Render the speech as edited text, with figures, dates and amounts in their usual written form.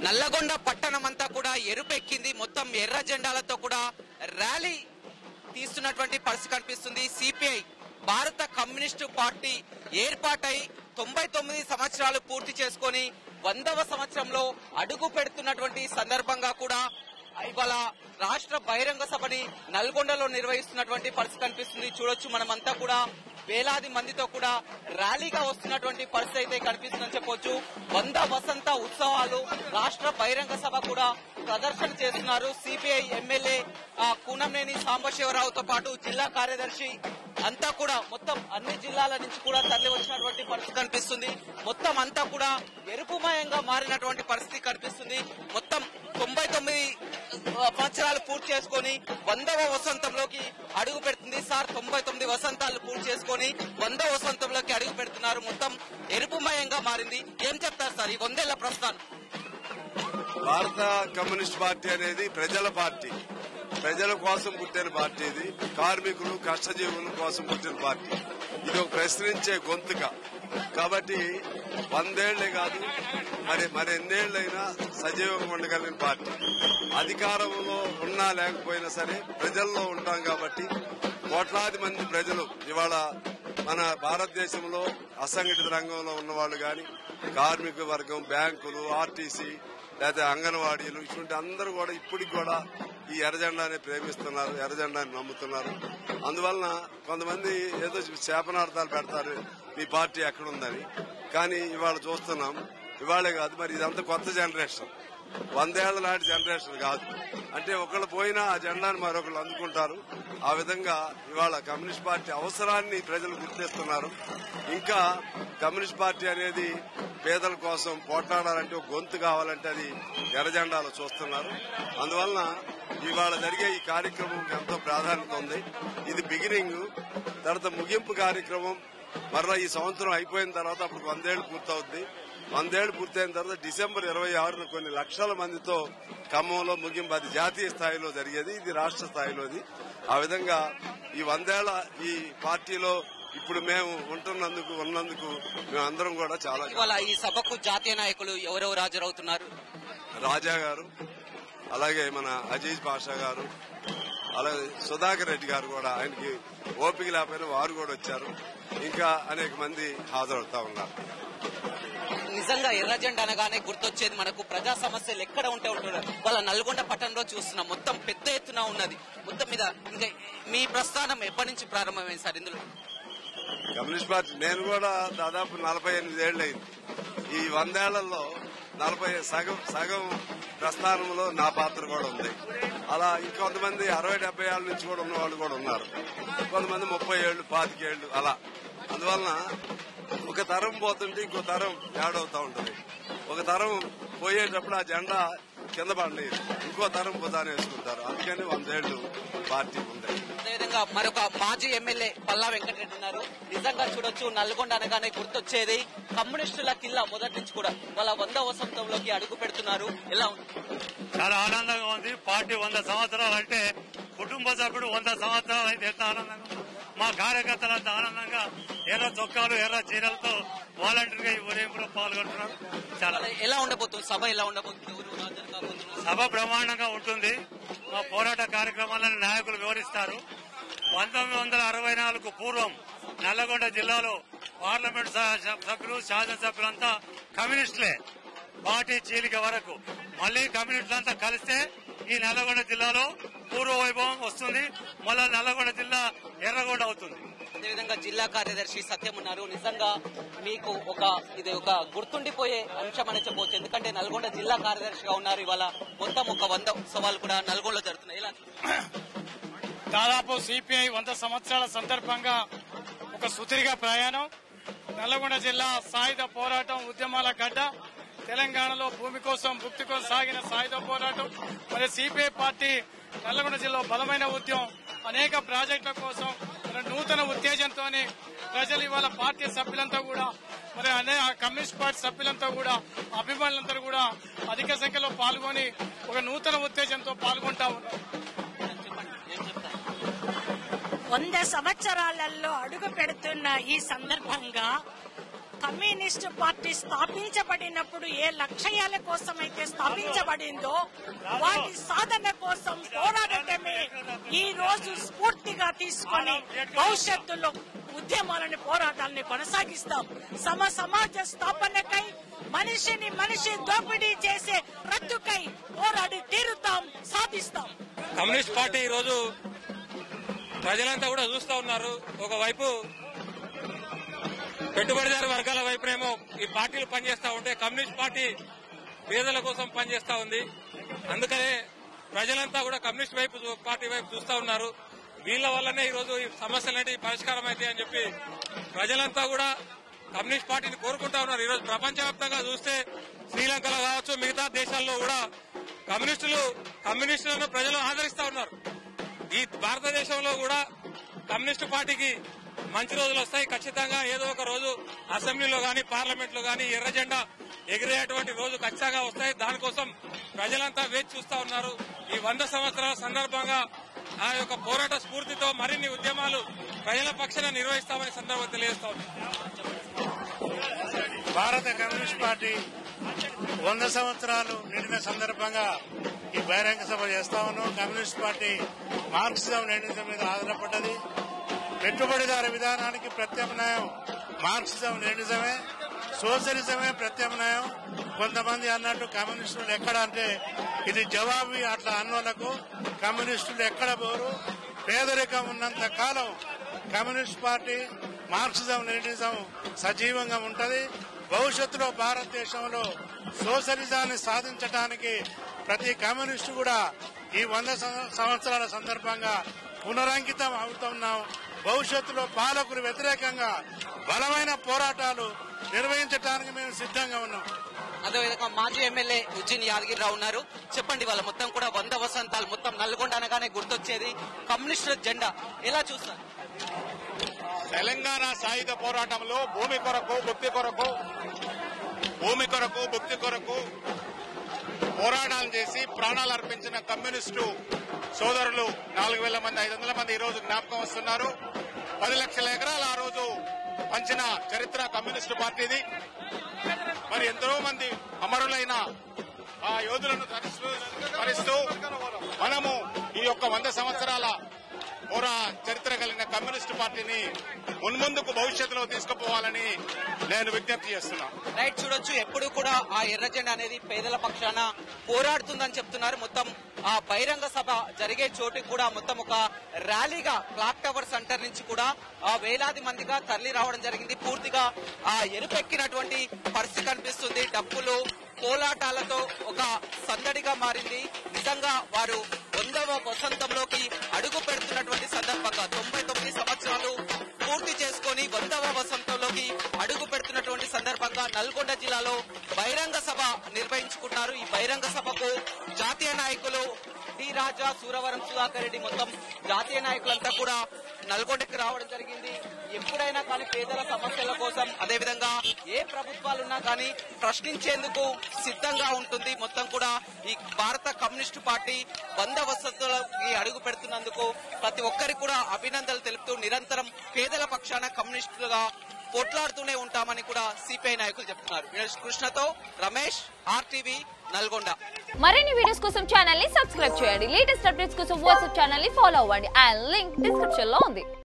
నల్లగొండ పట్టణం అంతా కూడా ఎరుపెక్కింది. మొత్తం ఎర్ర జెండాలతో కూడా ర్యాలీ తీస్తున్నటువంటి పరిస్థితి కనిపిస్తుంది. సిపిఐ భారత కమ్యూనిస్టు పార్టీ ఏర్పాటై 99 సంవత్సరాలు పూర్తి చేసుకొని 100వ సంవత్సరంలో అడుగు పెడుతున్నటువంటి సందర్భంగా కూడా ఇవాళ రాష్ట్ర బహిరంగ సభని నల్గొండలో నిర్వహిస్తున్నటువంటి పరిస్థితి కనిపిస్తుంది. చూడొచ్చు, మనమంతా కూడా వేలాది మందితో కూడా ర్యాలీగా వస్తున్నటువంటి పరిస్థితి అయితే కనిపిస్తుందని చెప్పొచ్చు. 100 వసంత ఉత్సవాలు రాష్ట్ర బహిరంగ సభ కూడా ప్రదర్శన చేస్తున్నారు. సిపిఐ ఎమ్మెల్యే కూనంనేని సాంబశివరావుతో పాటు జిల్లా కార్యదర్శి అంతా కూడా మొత్తం అన్ని జిల్లాల నుంచి కూడా తరలి వచ్చినటువంటి పరిస్థితి కనిపిస్తుంది. మొత్తం అంతా కూడా ఎరుపుమయంగా మారినటువంటి పరిస్థితి కనిపిస్తుంది. మొత్తం 99 సంవత్సరాలు పూర్తి చేసుకొని 100వ వసంతంలోకి అడుగు పెడుతుంది. సార్, 99 వసంతాలు పూర్తి చేసుకొని 100వ వసంతంలోకి అడుగు పెడుతున్నారు. మొత్తం ఎరుపుమయంగా మారింది. ఏం చెప్తారు సార్ ఈ 100 ఏళ్ల ప్రస్థానం? భారత కమ్యూనిస్ట్ పార్టీ అనేది ప్రజల పార్టీ, ప్రజల కోసం పుట్టిన పార్టీ. ఇది కార్మికులు కష్టజీవుల కోసం పుట్టిన పార్టీ. ఇది ఒక ప్రశ్నించే గొంతుక. కాబట్టి 100 ఏళ్లే కాదు, మరి ఎన్నేళ్లైనా సజీవంగా ఉండగలిగిన పార్టీ. అధికారంలో ఉన్నా లేకపోయినా సరే ప్రజల్లో ఉంటాం కాబట్టి కోట్లాది మంది ప్రజలు ఇవాళ మన భారతదేశంలో అసంఘటిత రంగంలో ఉన్నవాళ్లు గాని, కార్మిక వర్గం, బ్యాంకులు, ఆర్టీసీ, లేదా అంగన్వాడీలు, ఇటువంటి అందరూ కూడా ఇప్పటికి కూడా ఈ ఎర్రజెండాని ప్రేమిస్తున్నారు, ఎర్రజెండాని నమ్ముతున్నారు. అందువలన కొంతమంది ఏదో శాపనార్థాలు పెడతారు మీ పార్టీ ఎక్కడుందని. కానీ ఇవాళ చూస్తున్నాం, ఇవాళే కాదు, మరి ఇదంతా కొత్త జనరేషన్, 100 ఏళ్ల నాటి జనరేషన్ కాదు. అంటే ఒకళ్ళు పోయినా ఆ జెండాను మరొకళ్ళు అందుకుంటారు. ఆ విధంగా ఇవాళ కమ్యూనిస్ట్ పార్టీ అవసరాన్ని ప్రజలు గుర్తిస్తున్నారు. ఇంకా కమ్యూనిస్ట్ పార్టీ అనేది పేదల కోసం పోట్లాడాలంటే ఒక గొంతు కావాలంటే అది ఎర్రజెండాలో చూస్తున్నారు. అందువలన ఇవాళ జరిగే ఈ కార్యక్రమం ఎంతో ప్రాధాన్యత ఉంది. ఇది బిగినింగ్. తర్వాత ముగింపు కార్యక్రమం మరలా ఈ సంవత్సరం అయిపోయిన తర్వాత అప్పుడు 100 ఏళ్లు పూర్తవుద్ది. 100 ఏళ్లు పూర్తయిన తర్వాత డిసెంబర్ 26న కొన్ని లక్షల మందితో ఖమ్మంలో ముగింపు. అది జాతీయ స్థాయిలో జరిగేది, ఇది రాష్ట్ర స్థాయిలోది. ఆ విధంగా ఈ 100 ఏళ్ల ఈ పార్టీలో ఇప్పుడు మేము ఉన్నందుకు మేమందరం కూడా చాలా. ఇవాళ ఈ సభకు జాతీయ నాయకులు ఎవరెవరు హాజరవుతున్నారు? రాజా గారు, అలాగే మన అజీజ్ పాషా గారు, అలాగే సుధాకర్ రెడ్డి గారు కూడా, ఆయనకి ఓపిక లేకపోయినా వారు కూడా వచ్చారు. ఇంకా అనేక మంది హాజరవుతా ఉన్నారు. నిజంగా ఎర్ర జెండా అనగానే గుర్తొచ్చేది మనకు ప్రజా సమస్యలు ఎక్కడ ఉంటే ఉంటున్నారు. వాళ్ళ నల్గొండ పట్టణంలో చూస్తున్నాం, మొత్తం పెద్ద ఎత్తున ఉన్నది. మొత్తం మీద ఇంకా మీ ప్రస్థానం ఎప్పటి నుంచి ప్రారంభమైంది సార్ ఇందులో? కమ్యూనిస్ట్ పార్టీ నేను కూడా దాదాపు 48 ఏళ్లు అయింది. ఈ 100 ఏళ్లలో సగం ప్రస్థానంలో నా పాత్ర కూడా ఉంది. అలా ఇంకొంతమంది 60-70 ఏళ్ల నుంచి కూడా ఉన్న వాళ్ళు కూడా ఉన్నారు. కొంతమంది 30 ఏళ్లు, 25 ఏళ్లు అలా. అందువలన ఒక తరం పోతుంటే ఇంకో తరం యాడ్ అవుతా ఉంటుంది. ఒక తరం పోయేటప్పుడు ఆ జెండా కింద పడి ఇంకో తరం ప్రధాని వేసుకుంటారు. అందుకని 100 ఏళ్లు పార్టీ ఉంది. అదేవిధంగా మరొక మాజీ ఎమ్మెల్యే పల్లా వెంకటరెడ్డి ఉన్నారు. నిజంగా చూడొచ్చు, నల్గొండ అనగానే గుర్తొచ్చేది కమ్యూనిస్టుల కిల్లా. మొదటి నుంచి కూడా వాళ్ళ 100వ వసంతంలోకి అడుగు పెడుతున్నారు. ఎలా ఉంది? చాలా ఆనందంగా ఉంది. పార్టీ 100 సంవత్సరాలు అంటే కుటుంబ సభ్యుడు 100 సంవత్సరాలు అయితే ఎంత ఆనందంగా, మా కార్యకర్తలు అంత ఆనందంగా ఎర్ర చొక్కాలు, ఎర్ర చీరలతో వాలంటీర్ గా ఈ ఊరేగింపులో పాల్గొంటున్నారు. చాలా. ఎలా ఉండబోతుంది సభ? ఎలా ఉండబోతుంది? సభ బ్రహ్మాండంగా ఉంటుంది. మా పోరాట కార్యక్రమాలను నాయకులు వివరిస్తారు. 1964 పూర్వం నల్లగొండ జిల్లాలో పార్లమెంట్ సభ్యులు, శాసనసభ్యులంతా కమ్యూనిస్టులే. పార్టీ చీలిక వరకు మళ్లీ కమ్యూనిస్టులంతా కలిస్తే ఈ నల్లగొండ జిల్లాలో పూర్వ వైభవం వస్తుంది. మళ్ళా నల్లగొండ జిల్లా ఎర్రగొండ అవుతుంది. అదేవిధంగా జిల్లా కార్యదర్శి సత్యం ఉన్నారు. నిజంగా మీకు ఇది ఒక గుర్తుండిపోయే అంశం అని చెప్పవచ్చు. ఎందుకంటే నల్గొండ జిల్లా కార్యదర్శిగా ఉన్నారు. ఇవాళ మొత్తం ఒక 100 ఉత్సవాలు కూడా నల్గొండలో జరుగుతున్నాయి. ఇలా దాదాపు సిపిఐ 100 సంవత్సరాల సందర్భంగా ఒక సుదీర్ఘ ప్రయాణం. నల్గొండ జిల్లా సాయుధ పోరాటం ఉద్యమాల గడ్డ. తెలంగాణలో భూమి కోసం, భుక్తి కోసం సాగిన సాయుధ పోరాటం. మరి సిపిఐ పార్టీ నల్గొండ జిల్లా బలమైన ఉద్యమం. అనేక ప్రాజెక్టుల కోసం నూతన ఉత్తేజంతో ప్రజలు ఇవాళ పార్టీ సభ్యులంతా కూడా, మరి కమ్యూనిస్ట్ పార్టీ సభ్యులంతా కూడా, అభిమానులంతా కూడా అధిక సంఖ్యలో పాల్గొని ఒక నూతన ఉత్తేజంతో పాల్గొంటా ఉన్నారు. 100 సంవత్సరాలలో అడుగు పెడుతున్న ఈ సందర్భంగా కమ్యూనిస్ట్ పార్టీ స్థాపించబడినప్పుడు ఏ లక్ష్యాల కోసం అయితే స్థాపించబడిందో వాటి సాధన కోసం పోరాడటమే ఈ రోజు స్ఫూర్తిగా తీసుకొని భవిష్యత్తులో ఉద్యమాలని పోరాటాలని కొనసాగిస్తాం. సమాజ స్థాపనకై మనిషి దోపిడీ చేసే రద్దుకై పోరాడి తీరుతాం, సాధిస్తాం. కమ్యూనిస్ట్ పార్టీ ఈ రోజు ప్రజలంతా కూడా చూస్తా ఉన్నారు. ఒకవైపు పెట్టుబడిదారు వర్గాల వైపునేమో ఈ పార్టీలు పనిచేస్తా ఉంటే కమ్యూనిస్ట్ పార్టీ పేదల కోసం పనిచేస్తా ఉంది. అందుకనే ప్రజలంతా కూడా కమ్యూనిస్ట్ పార్టీ వైపు చూస్తా ఉన్నారు. వీళ్ళ వల్లనే ఈ రోజు ఈ సమస్యలన్నీ పరిష్కారం అవుతాయి అని చెప్పి ప్రజలంతా కూడా కమ్యూనిస్ట్ పార్టీని కోరుకుంటా ఉన్నారు. ఈరోజు ప్రపంచవ్యాప్తంగా చూస్తే శ్రీలంకలో కావచ్చు, మిగతా దేశాల్లో కూడా కమ్యూనిస్టులను ప్రజలు ఆదరిస్తా ఉన్నారు. ఈ భారతదేశంలో కూడా కమ్యూనిస్టు పార్టీకి మంచి రోజులు వస్తాయి. ఖచ్చితంగా ఏదో ఒక రోజు అసెంబ్లీలో గాని పార్లమెంట్ లో గాని ఎర్ర జెండా ఎగిరేటువంటి రోజు ఖచ్చితంగా వస్తాయి. దానికోసం ప్రజలంతా వేచి చూస్తా ఉన్నారు. ఈ 100 సంవత్సరాల సందర్భంగా ఆ యొక్క పోరాట స్ఫూర్తితో మరిన్ని ఉద్యమాలు ప్రజల పక్షాన నిర్వహిస్తామని సందర్భంగా తెలియజేస్తా ఉన్నారు. భారత కమ్యూనిస్ట్ పార్టీ 100 సంవత్సరాలు నిండిన సందర్భంగా ఈ బహిరంగ సభ చేస్తా ఉన్నాం. కమ్యూనిస్ట్ పార్టీ మార్క్సిజం లెనినిజం మీద ఆధారపడ్డది. పెట్టుబడిదారు విధానానికి ప్రత్యామ్నాయం మార్క్సిజం లెనినిజమే, సోషలిజమే ప్రత్యామ్నాయం. కొంతమంది అన్నట్టు కమ్యూనిస్టులు ఎక్కడ అంటే ఇది జవాబు అట్లా అన్నోళ్లకు కమ్యూనిస్టులు ఎక్కడ పోరు. పేదరికం ఉన్నంత కాలం కమ్యూనిస్ట్ పార్టీ మార్క్సిజం లెనినిజం సజీవంగా ఉంటది. భవిష్యత్తులో భారతదేశంలో సోషలిజాన్ని సాధించడానికి ప్రతి కమ్యూనిస్టు కూడా ఈ 100 సంవత్సరాల సందర్భంగా పునరంకితం అవుతున్నాం. భవిష్యత్తులో పాలకులు వ్యతిరేకంగా బలమైన పోరాటాలు నిర్వహించడానికి మేము సిద్ధంగా ఉన్నాం. అదేవిధంగా మాజీ ఎమ్మెల్యే ఉజ్జిన్ యాదగిరిరావు ఉన్నారు. చెప్పండి, వాళ్ళ మొత్తం కూడా 100 వసంతాలు మొత్తం నల్గొండ అనగానే గుర్తొచ్చేది కమ్యూనిస్టుల జెండా. ఎలా చూస్తారు? తెలంగాణ సాయుధ పోరాటంలో భూమి కొరకు భుక్తి కొరకు పోరాటాలు చేసి ప్రాణాలు అర్పించిన కమ్యూనిస్టు సోదరులు 4,000 మంది 500 మంది ఈ రోజు జ్ఞాపకం వస్తున్నారు. 10 లక్షల ఎకరాలు ఆ రోజు పంచిన చరిత్ర కమ్యూనిస్టు పార్టీది. మరి ఎంతో మంది అమరులైన ఆ యోధులను స్మరిస్తూ మనము ఈ యొక్క 100 సంవత్సరాల చరిత్ర కలిగిన కమ్యూనిస్టు పార్టీని మున్ముందుకు భవిష్యత్తులో తీసుకుపోవాలని నేను విజ్ఞప్తి చేస్తున్నాను. రైట్, చూడొచ్చు ఎప్పుడు కూడా ఆ ఎర్ర జెండా అనేది పేదల పక్షాన పోరాడుతుందని చెప్తున్నారు. మొత్తం ఆ బహిరంగ సభ జరిగే చోటుకి కూడా మొత్తం ఒక ర్యాలీగా క్లాక్ టవర్ సెంటర్ నుంచి కూడా వేలాది మందిగా తరలి రావడం జరిగింది. పూర్తిగా ఆ ఎరుపెక్కినటువంటి పరిస్థితి కనిపిస్తుంది. డప్పులు కోలాటాలతో ఒక సందడిగా మారింది. నిజంగా వారు 100వ వసంతంలోకి అడుగు పెడుతున్నటువంటి సందర్భంగా 99 సంవత్సరాలు పూర్తి చేసుకుని 100వ వసంతంలోకి అడుగు పెడుతున్నటువంటి సందర్భంగా నల్గొండ జిల్లాలో బహిరంగ సభ నిర్వహించుకున్నారు. ఈ బహిరంగ సభకు జాతీయ నాయకులు డి రాజా, సూరవరం సుధాకర్ రెడ్డి మొత్తం జాతీయ నాయకులంతా కూడా నల్గొండకి రావడం జరిగింది. ఎప్పుడైనా కానీ పేదల సమస్యల కోసం అదేవిధంగా ఏ ప్రభుత్వాలున్నా కానీ ప్రశ్నించేందుకు సిద్ధంగా ఉంటుంది. మొత్తం కూడా ఈ భారత కమ్యూనిస్టు పార్టీ 100 వసంతాలకి అడుగు పెడుతున్నందుకు ప్రతి ఒక్కరికి కూడా అభినందనలు తెలుపుతూ నిరంతరం పేదల పక్షాన కమ్యూనిస్టులుగా కొట్లాడుతూనే ఉంటామని కూడా సిపిఐ నాయకులు చెప్తున్నారు. కృష్ణతో రమేష్, RTV, నల్గొండ. మరిన్ని వీడియోస్ కోసం ఛానల్ ని సబ్స్క్రైబ్ చేయండి. లేటెస్ట్ అప్డేట్స్ కోసం వాట్సాప్ ఛానల్ ని ఫాలో అవ్వండి. ఆ లింక్ డిస్క్రిప్షన్ లో ఉంది.